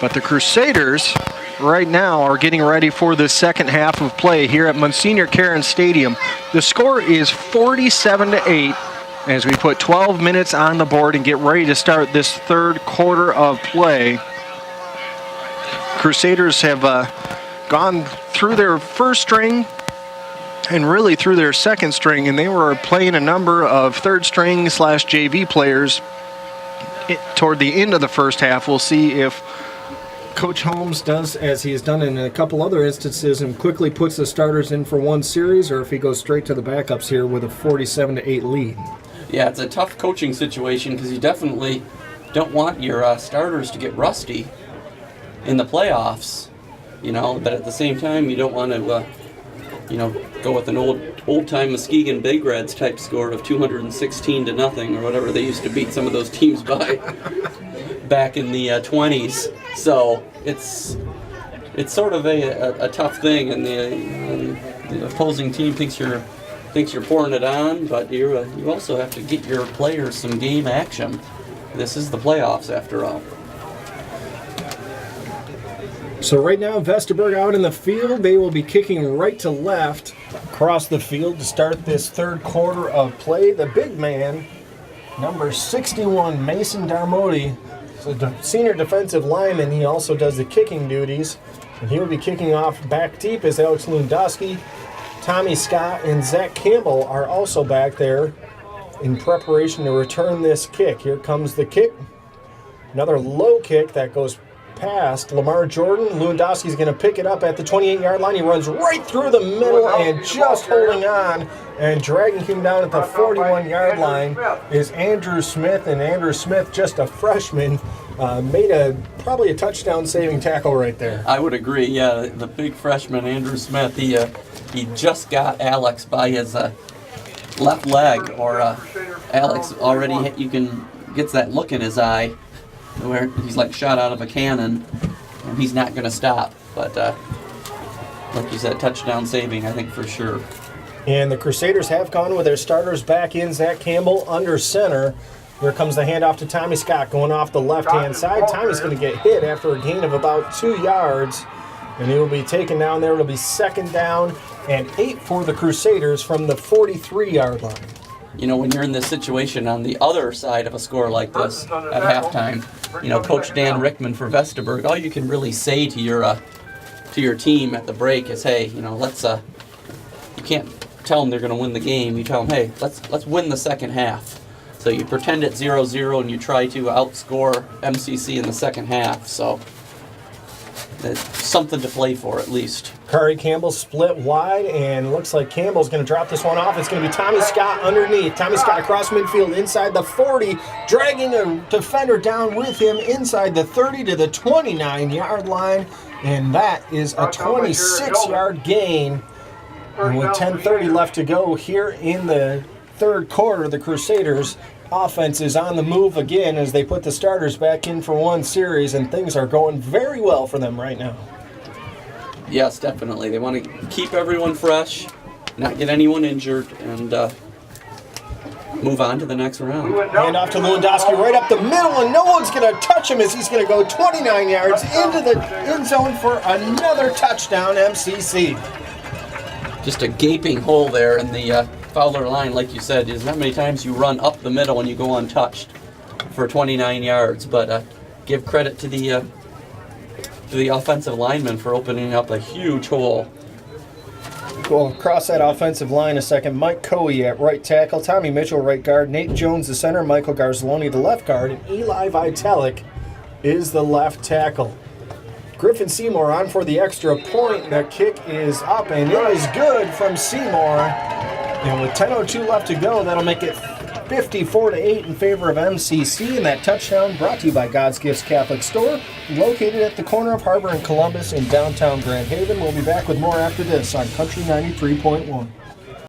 But the Crusaders right now are getting ready for the second half of play here at Monsignor Karen Stadium. The score is 47-8 as we put 12 minutes on the board and get ready to start this third quarter of play. Crusaders have gone through their first string and really through their second string, and they were playing a number of third string / JV players toward the end of the first half. We'll see if Coach Holmes does as he has done in a couple other instances and quickly puts the starters in for one series, or if he goes straight to the backups here with a 47-8 lead. Yeah, it's a tough coaching situation because you definitely don't want your starters to get rusty in the playoffs, but at the same time you don't want to go with an old-time Muskegon Big Reds type score of 216-0 or whatever they used to beat some of those teams by back in the 20s. So it's sort of a tough thing, and the opposing team thinks you're pouring it on, but you also have to get your players some game action. This is the playoffs after all. So right now, Vesterberg out in the field. They will be kicking right to left across the field to start this third quarter of play. The big man, number 61, Mason Darmody, is a senior defensive lineman. He also does the kicking duties. And he will be kicking off back deep as Alex Lewandowski, Tommy Scott, and Zach Campbell are also back there in preparation to return this kick. Here comes the kick. Another low kick that goes past Lamar Jordan. Lewandowski's going to pick it up at the 28-yard line. He runs right through the middle and just holding on and dragging him down at the 41-yard line is Andrew Smith. And Andrew Smith, just a freshman, made probably a touchdown-saving tackle right there. I would agree. Yeah, the big freshman Andrew Smith. He just got Alex by his left leg, or Alex already gets that look in his eye where he's like shot out of a cannon, and he's not going to stop. But like you said, touchdown saving, I think, for sure. And the Crusaders have gone with their starters back in. Zach Campbell under center. Here comes the handoff to Tommy Scott going off the left-hand side. Tommy's going to get hit after a gain of about 2 yards, and he will be taken down there. It'll be 2nd down and 8 for the Crusaders from the 43-yard line. When you're in this situation on the other side of a score like this at halftime, Coach Dan Rickman for Vesterberg, all you can really say to your team at the break is, hey, let's you can't tell them they're going to win the game. You tell them, hey, let's win the second half. So you pretend it's 0-0 and you try to outscore MCC in the second half. So it's something to play for at least. Kari Campbell split wide, and looks like Campbell's going to drop this one off. It's going to be Tommy Scott underneath. Tommy Scott across midfield inside the 40, dragging a defender down with him inside the 30 to the 29-yard line, and that is a 26-yard gain. And with 10:30 left to go here in the third quarter, the Crusaders offense is on the move again as they put the starters back in for one series, and things are going very well for them right now. Yes, definitely. They want to keep everyone fresh, not get anyone injured, and move on to the next round. Hand off to Lewandowski right up the middle, and no one's going to touch him as he's going to go 29 yards into the end zone for another touchdown, MCC. Just a gaping hole there in the Fowler line, like you said. There's not many times you run up the middle and you go untouched for 29 yards, but give credit to the offensive lineman for opening up a huge hole. Well, across that offensive line a second, Mike Coey at right tackle, Tommy Mitchell right guard, Nate Jones the center, Michael Garzaloni the left guard, and Eli Vitalik is the left tackle. Griffin Seymour on for the extra point. The kick is up, and it is good from Seymour. And with 10:02 left to go, that'll make it 54-8 in favor of MCC. And that touchdown brought to you by God's Gifts Catholic Store, located at the corner of Harbor and Columbus in downtown Grand Haven. We'll be back with more after this on Country 93.1.